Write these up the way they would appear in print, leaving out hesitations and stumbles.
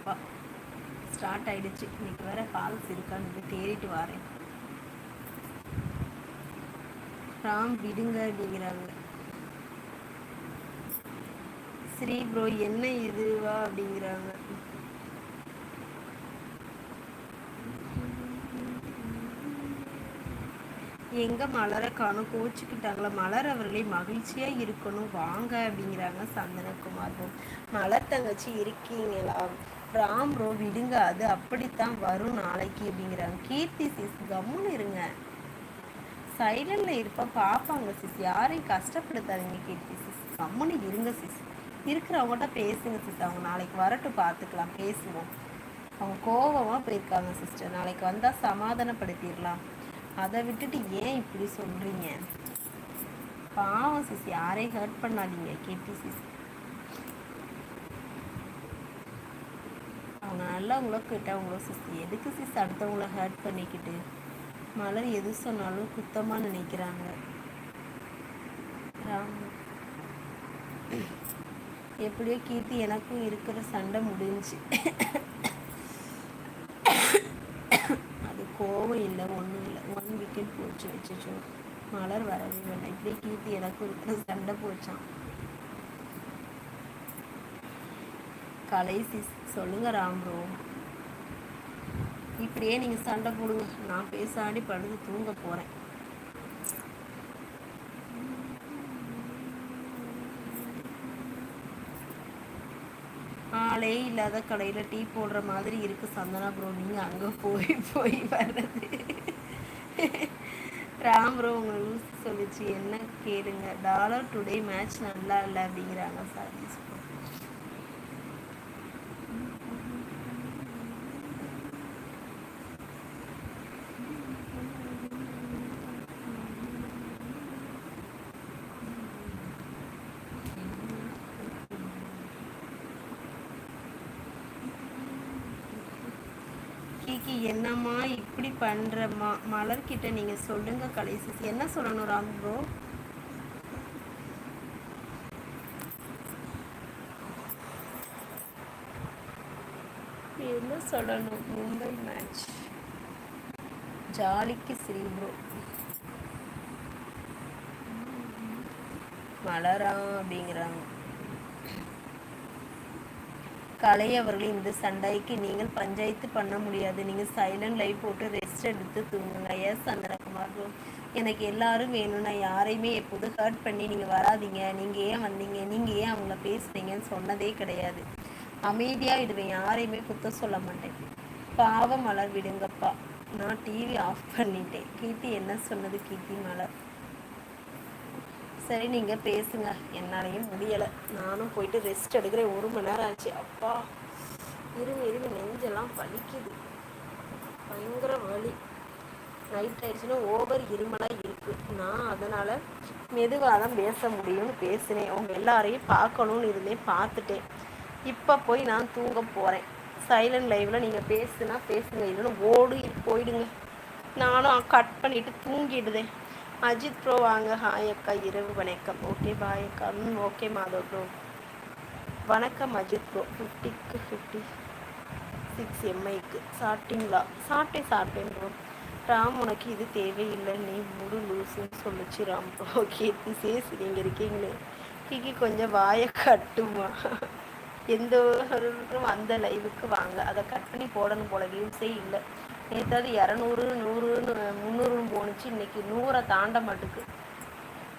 அப்பா ஸ்டார்ட் ஆகிடுச்சு. இன்றைக்கி வேறு கால்ஸ் இருக்கான்னு தேடிட்டு வரேன். ராம் விடுங்க அப்படிங்கிறாங்க. ஸ்ரீ ப்ரோ என்ன இதுவா அப்படிங்கிறாங்க. எங்கே மலரை காணும், கோச்சிக்கிட்டாங்களா? மலர் அவர்களே மகிழ்ச்சியாக இருக்கணும் வாங்க அப்படிங்கிறாங்க சந்தனகுமார் ப்ரோ. மலர் தங்கச்சி இருக்கீங்களா? ராம் ப்ரோ விடுங்க, அது அப்படித்தான் வரும் நாளைக்கு அப்படிங்கிறாங்க. கீர்த்தி சிஸ் கம்முன்னு இருங்க, சைலண்டில் இருப்பா பார்ப்பாங்க சிஸ், யாரையும் கஷ்டப்படுத்தாதீங்க கீர்த்தி சிஸ், கம்முன்னு இருங்க சிஸ். இருக்கிறவங்கள்ட்ட பேசுங்க சிஸ், அவங்க நாளைக்கு வரட்டும் பார்த்துக்கலாம், பேசுவோம். அவங்க கோபமாக போயிருக்காங்க சிஸ்டர், நாளைக்கு வந்தால் சமாதானப்படுத்திடலாம். அதை விட்டுட்டு ஏன் இப்படி சொல்கிறீங்க? பாவம் சிஸ், யாரையும் ஹர்ட் பண்ணாதீங்க கீர்த்தி சிஸ். அவங்க நல்லவங்களோ கிட்டவங்களோ சிஸ், எதுக்கு சிஸ் அடுத்தவங்கள ஹர்ட் பண்ணிக்கிட்டு? மலர் எது சொன்னாலும் குத்தமாக நினைக்கிறாங்க. எப்படியோ கீர்த்தி எனக்கும் இருக்கிற சண்டை முடிஞ்சு. அது கோவம் இல்லை, ஒன்றும் இல்லை, 1 விக்கெட் போச்சு வச்சுச்சோ. மலர் வரவே வேண்டாம். இப்படியே கீர்த்தி எனக்கும் இருக்கிற சண்டை போச்சான். கலை சிஸ் சொல்லுங்க ராம்ப்ரோ, இப்படியே நீங்கள் சண்டை போடுங்க, நான் பேசாடி படுத்து தூங்க போகிறேன். ஆளே இல்லாத கடையில் டீ போடுற மாதிரி இருக்குது சந்தனா ப்ரோ, நீங்கள் அங்கே போய் வர்றது. ராம் ப்ரோ உங்களை லூஸ் சொல்லிச்சு என்ன கேளுங்க. டாலர் டுடே மேட்ச் நல்லா இல்லை அப்படிங்கிறாங்க சதீஷ் ப்ரோ. கிக்கி என்னம்மா இப்படி பண்ணுறம்மா? மலர்கிட்ட நீங்கள் சொல்லுங்க கடைசி. என்ன சொல்லணும் ராம் ப்ரோ? என்ன சொல்லணும்? மும்பை மேட்ச் ஜாலிக்கு ஸ்ரீ ப்ரோ. மலரா அப்படிங்கிறாங்க. கலை அவர்கள் இந்த சண்டைக்கு நீங்கள் பஞ்சாயத்து பண்ண முடியாது, நீங்கள் சைலண்ட் லைவ் போட்டு ரெஸ்ட் எடுத்து தூங்குங்க. எஸ் சந்திரகுமார் ப்ரோ, எனக்கு எல்லாரும் வேணும், நான் யாரையுமே எப்போதும் ஹர்ட் பண்ணி நீங்கள் வராதிங்க, நீங்கள் ஏன் வந்தீங்க, நீங்கள் ஏன் அவங்கள பேசுனீங்கன்னு சொன்னதே கிடையாது. அமைதியாக இடுவேன், யாரையுமே குத்த சொல்ல மாட்டேன். பாவம் மலர் விடுங்கப்பா, நான் டிவி ஆஃப் பண்ணிட்டேன். கீர்த்தி என்ன சொன்னது? கீர்த்தி மலர் சரி நீங்கள் பேசுங்க, என்னாலையும் முடியலை, நானும் போயிட்டு ரெஸ்ட் எடுக்கிறேன். 1 மணி நேரம் ஆச்சு. அப்பா இருமி நெஞ்செல்லாம் வலிக்குது, பயங்கர வலி. நைட் ஆயிடுச்சுன்னா ஓவர் இருமலாக இருக்குது. நான் அதனால் மெதுவாக தான் பேச முடியும்னு பேசினேன். அவங்க எல்லாரையும் பார்க்கணுன்னு இருந்தேன், பார்த்துட்டேன். இப்போ போய் நான் தூங்க போகிறேன். சைலண்ட் லைவில் நீங்கள் பேசுனா பேசுங்க, இல்லைன்னு ஓடு போயிடுங்க. நானும் கட் பண்ணிவிட்டு தூங்கிடுதேன். அஜித் ப்ரோ வாங்க. ஹாய் அக்கா, இரவு வணக்கம். ஓகே பாய் அக்கா. ஓகே மாதவ் ப்ரோ வணக்கம். அஜித் ப்ரோ 50க்கு 56 எம்ஐக்கு சாப்பிட்டீங்களா? சாப்பிட்டேன் ப்ரோ. ராம் உனக்கு இது தேவையில்லை, நீ முழு லூசுன்னு சொல்லிச்சு ராம் ப்ரோ. கீர்த்தி சேஸ் நீங்கள் இருக்கீங்களே கிக்கி கொஞ்சம் வாயை கட்டுமா? எந்த ஒரு அந்த லைவுக்கு வாங்க, அதை கட் பண்ணி போடணும் போல, வியூஸே இல்லை. நேற்றாவது 200 100 300 போணுச்சு, இன்னைக்கு 100 தாண்ட மாட்டுக்கு.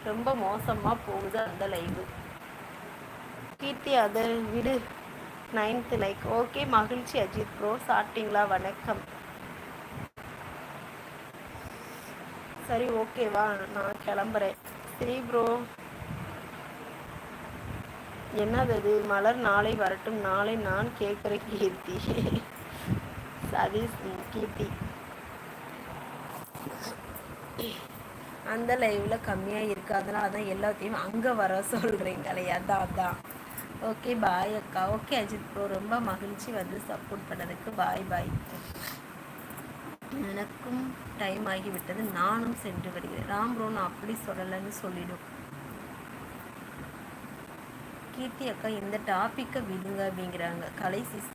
ரொம்ப மோசமாக போகுது அந்த லைவு. கீர்த்தி அதை விடு. 9th like. ஓகே மகிழ்ச்சி அஜித் ப்ரோ. சாப்பிட்டீங்களா? வணக்கம். சரி ஓகேவா, நான் கிளம்புறேன். ஸ்ரீ ப்ரோ என்னது மலர் நாளை வரட்டும், நாளை நான் கேட்குற கீர்த்தி. சதீஷ் கீர்த்தி அந்த லைவில் கம்மியாக இருக்குது, அதனால தான் எல்லாத்தையும் அங்கே வர சொல்கிறீங்களே, அதான். ஓகே பாய் அக்கா. ஓகே அஜித் ப்ரோ, ரொம்ப மகிழ்ச்சி வந்து சப்போர்ட் பண்ணதுக்கு. பாய். எனக்கும் டைம் ஆகிவிட்டது, நானும் சென்று வருகிறேன். ராம் ப்ரோ நான் அப்படி சொல்லலைன்னு சொல்லிடும். கீர்த்தி அக்கா இந்த டாப்பிக்கை விடுங்க அப்படிங்கிறாங்க. கலை சிஸ்